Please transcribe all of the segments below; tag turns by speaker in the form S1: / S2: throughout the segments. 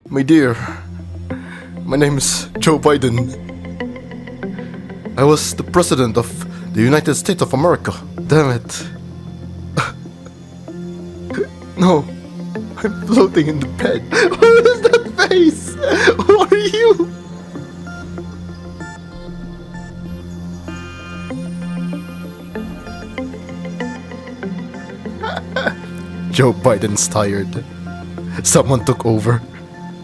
S1: My dear, my name is Joe Biden. I was the president of the United States of America. Damn it. No, I'm floating in the bed. What is that face? Who are you? Joe Biden's tired. Someone took over.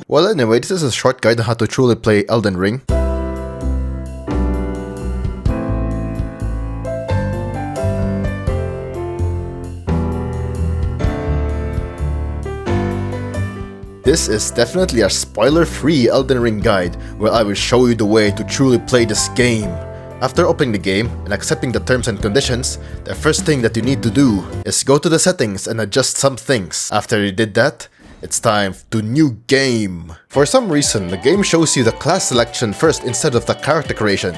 S1: Well, anyway, this is a short guide on how to truly play Elden Ring. This is definitely a spoiler-free Elden Ring guide where I will show you the way to truly play this game. After opening the game and accepting the terms and conditions, the first thing that you need to do is go to the settings and adjust some things. After you did that, it's time to new game. For some reason, the game shows you the class selection first instead of the character creation.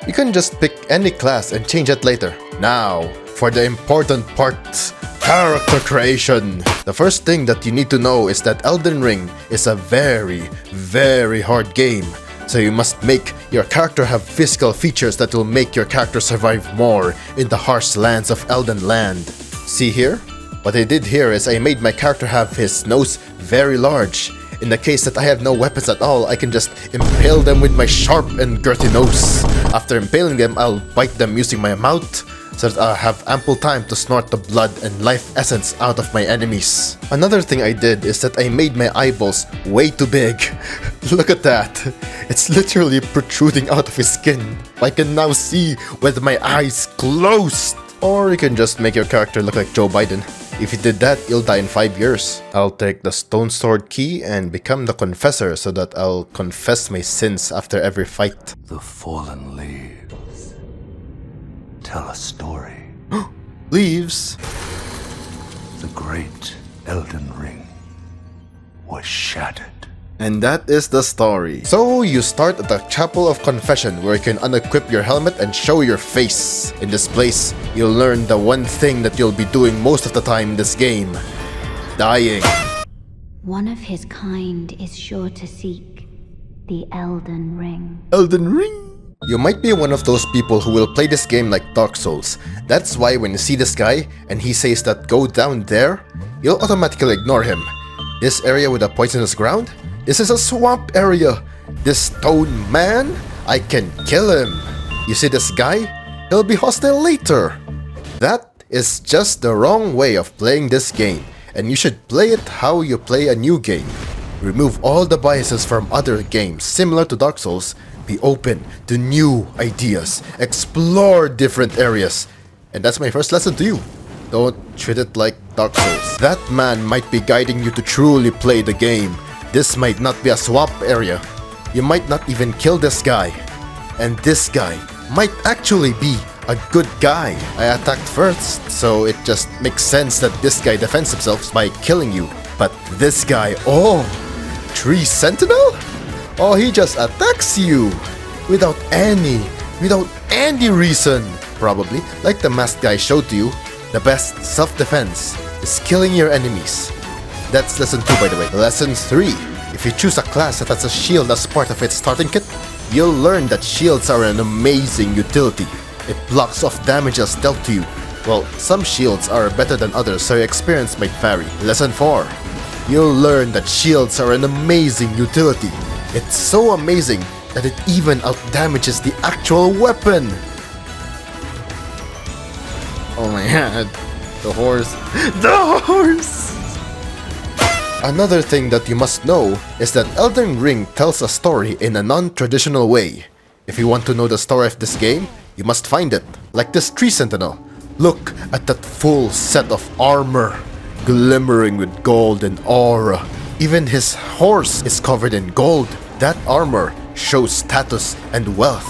S1: You can just pick any class and change it later. Now, for the important parts, character creation. The first thing that you need to know is that Elden Ring is a very, very hard game. So you must make your character have physical features that will make your character survive more in the harsh lands of Elden Land. See here? What I did here is I made my character have his nose very large. In the case that I have no weapons at all, I can just impale them with my sharp and girthy nose. After impaling them, I'll bite them using my mouth, so that I'll have ample time to snort the blood and life essence out of my enemies. Another thing I did is that I made my eyeballs way too big. Look at that. It's literally protruding out of his skin. I can now see with my eyes closed. Or you can just make your character look like Joe Biden. If you did that, you'll die in 5 years. I'll take the stone sword key and become the confessor so that I'll confess my sins after every fight.
S2: The fallen leaves tell a story.
S1: Leaves?
S2: The great Elden Ring was shattered.
S1: And that is the story. So you start at the Chapel of Confession where you can unequip your helmet and show your face. In this place, you'll learn the one thing that you'll be doing most of the time in this game. Dying.
S3: One of his kind is sure to seek the Elden Ring.
S1: Elden Ring? You might be one of those people who will play this game like Dark Souls. That's why when you see this guy and he says that go down there, you'll automatically ignore him. This area with a poisonous ground? This is a swamp area. This stone man? I can kill him. You see this guy? He'll be hostile later. That is just the wrong way of playing this game, and you should play it how you play a new game. Remove all the biases from other games similar to Dark Souls. Be open to new ideas. Explore different areas. And that's my first lesson to you. Don't treat it like Dark Souls. That man might be guiding you to truly play the game. This might not be a swamp area. You might not even kill this guy. And this guy might actually be a good guy. I attacked first, so it just makes sense that this guy defends himself by killing you. But this guy, oh, tree sentinel? Oh, he just attacks you without any reason. Probably, like the masked guy showed to you, the best self-defense is killing your enemies. That's lesson 2, by the way. Lesson 3. If you choose a class that has a shield as part of its starting kit, you'll learn that shields are an amazing utility. It blocks off damages dealt to you. Well, some shields are better than others, so your experience might vary. Lesson 4. You'll learn that shields are an amazing utility. It's so amazing that it even outdamages the actual weapon. Oh my god. The horse. The horse! Another thing that you must know is that Elden Ring tells a story in a non-traditional way. If you want to know the story of this game, you must find it. Like this tree sentinel. Look at that full set of armor, glimmering with gold and aura. Even his horse is covered in gold. That armor shows status and wealth.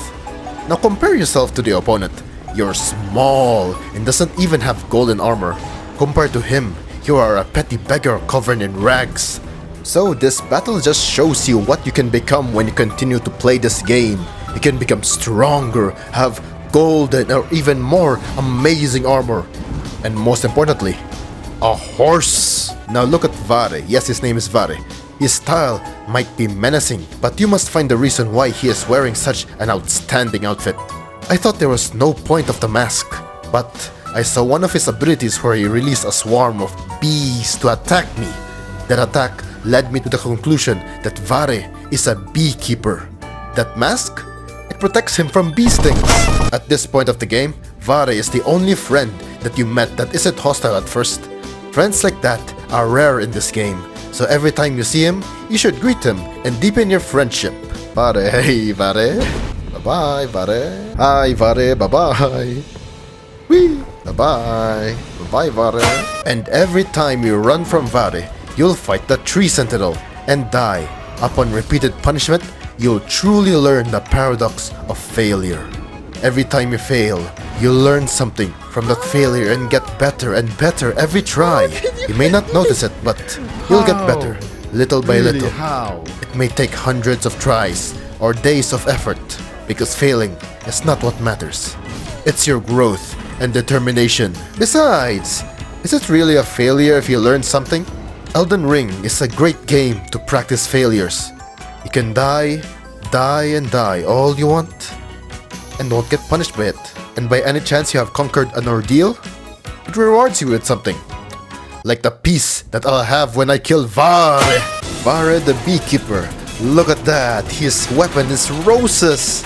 S1: Now compare yourself to the opponent. You're small and doesn't even have golden armor. Compared to him, you are a petty beggar covered in rags. So this battle just shows you what you can become when you continue to play this game. You can become stronger, have golden or even more amazing armor. And most importantly, a horse. Now look at Vare. Yes, his name is Vare. His style might be menacing, but you must find the reason why he is wearing such an outstanding outfit. I thought there was no point of the mask, but I saw one of his abilities where he released a swarm of bees to attack me. That attack led me to the conclusion that Vare is a beekeeper. That mask? It protects him from bee stings. At this point of the game, Vare is the only friend that you met that isn't hostile at first. Friends like that are rare in this game, so every time you see him, you should greet him and deepen your friendship. Vare, hey Vare. Bye-bye, Vare. Hi, Vare, bye-bye. Whee! Bye-bye. Bye-bye, Vare. And every time you run from Vare, you'll fight the Tree Sentinel and die. Upon repeated punishment, you'll truly learn the paradox of failure. Every time you fail, you'll learn something from that failure and get better and better every try. You may not notice it, but you'll get better, little by little.
S4: How?
S1: It may take hundreds of tries or days of effort, because failing is not what matters. It's your growth and determination. Besides, is it really a failure if you learn something? Elden Ring is a great game to practice failures. You can die and die all you want, and don't get punished by it. And by any chance you have conquered an ordeal, it rewards you with something. Like the peace that I'll have when I kill Vare. Vare the beekeeper. Look at that, his weapon is roses.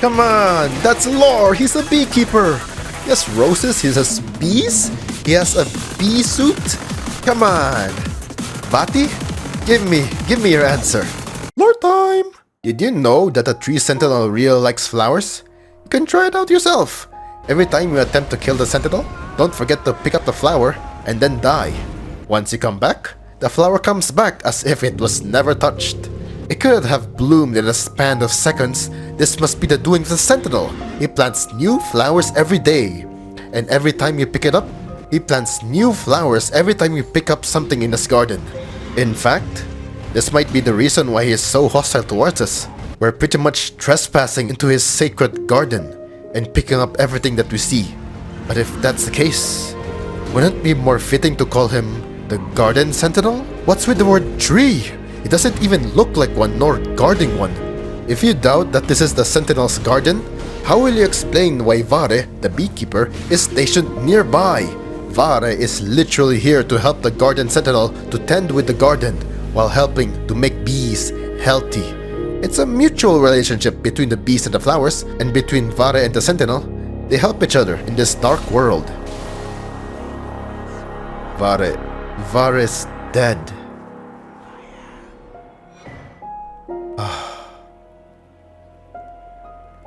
S1: Come on, that's lore, he's a beekeeper. He has roses, he has bees, he has a bee suit. Come on. Vati, give me your answer. Lore time! Did you know that a tree sentinel really likes flowers? You can try it out yourself. Every time you attempt to kill the sentinel, don't forget to pick up the flower and then die. Once you come back, the flower comes back as if it was never touched. It could have bloomed in a span of seconds. This must be the doing of the sentinel. He plants new flowers every day. And every time you pick it up, he plants new flowers every time you pick up something in his garden. In fact, this might be the reason why he is so hostile towards us. We're pretty much trespassing into his sacred garden and picking up everything that we see. But if that's the case, wouldn't it be more fitting to call him the Garden Sentinel? What's with the word tree? It doesn't even look like one nor guarding one. If you doubt that this is the Sentinel's garden, how will you explain why Vare, the beekeeper, is stationed nearby? Vare is literally here to help the Garden Sentinel to tend with the garden while helping to make bees healthy. It's a mutual relationship between the bees and the flowers, and between Vare and the Sentinel. They help each other in this dark world. Vare's dead.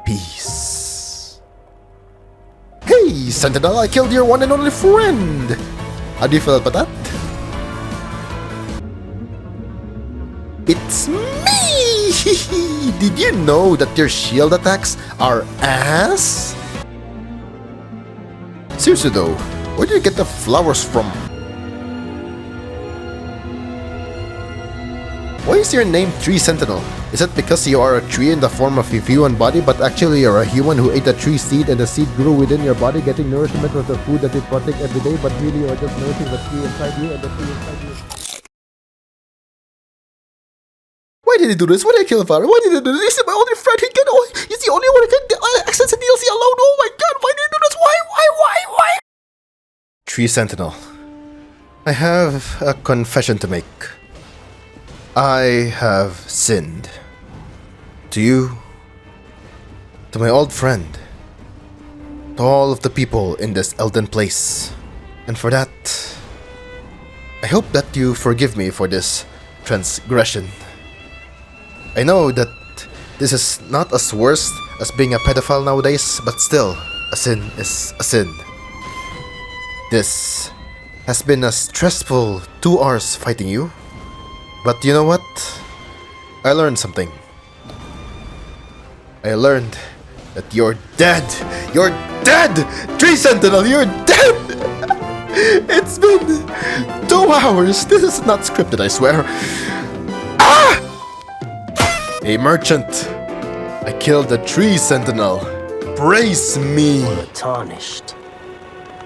S1: Peace. Hey, Sentinel, I killed your one and only friend! How do you feel about that? It's me! Did you know that your shield attacks are ass? Seriously though, where did you get the flowers from? Why is your name Tree Sentinel? Is it because you are a tree in the form of a human body, but actually you're a human who ate a tree seed and the seed grew within your body, getting nourishment from the food that you partake every day, but really you're just nourishing the tree inside you and the tree inside you? Why did he do this? Why did he kill Vare? Why did he do this? He's my only friend. He's the only one who can access the DLC alone. Oh my god, why did he do this? Why? Tree Sentinel. I have a confession to make. I have sinned. To you, to my old friend, to all of the people in this Elden place. And for that, I hope that you forgive me for this transgression. I know that this is not as worse as being a pedophile nowadays, but still, a sin is a sin. This has been a stressful 2 hours fighting you. But you know what? I learned something. I learned that you're dead! You're dead! Tree Sentinel, you're dead! It's been 2 hours. This is not scripted, I swear. Ah! A merchant. I killed the Tree Sentinel. Praise me!
S5: You're tarnished.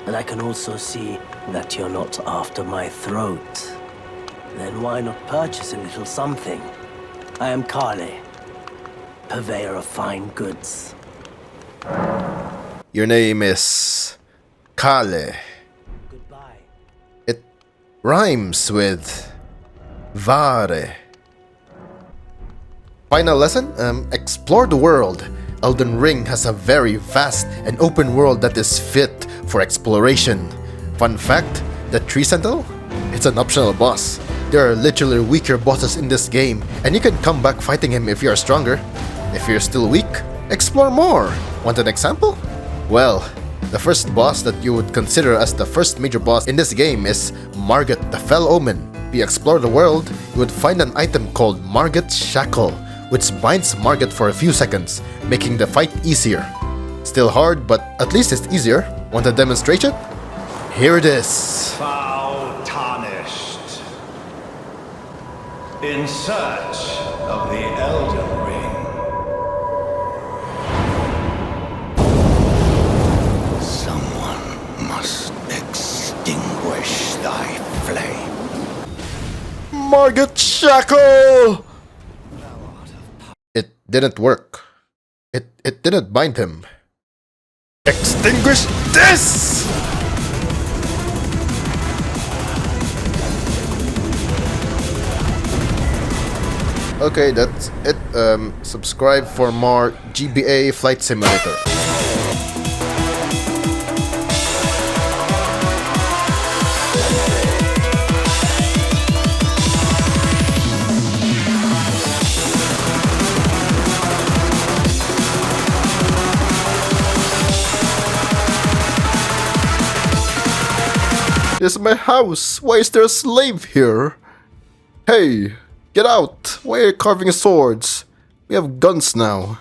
S5: And I can also see that you're not after my throat.
S4: Then why not purchase a little something? I am Kale, purveyor of fine goods.
S1: Your name is Kale.
S4: Goodbye.
S1: It rhymes with Vare. Final lesson? Explore the world. Elden Ring has a very vast and open world that is fit for exploration. Fun fact, the Tree Sentinel? It's an optional boss. There are literally weaker bosses in this game, and you can come back fighting him if you are stronger. If you're still weak, explore more. Want an example? Well, the first boss that you would consider as the first major boss in this game is Margot the Fell Omen. If you explore the world, you would find an item called Margot's Shackle, which binds Margot for a few seconds, making the fight easier. Still hard, but at least it's easier. Want a demonstration? Here it is.
S2: Foul tarnished. In search of the Elden Ring. Someone must extinguish thy flame.
S1: Margot's Shackle! It didn't work. It didn't bind him. Extinguish this! Okay, that's it. Subscribe for more GBA Flight Simulator. This is my house. Why is there a slave here? Hey, get out. Why are you carving swords? We have guns now.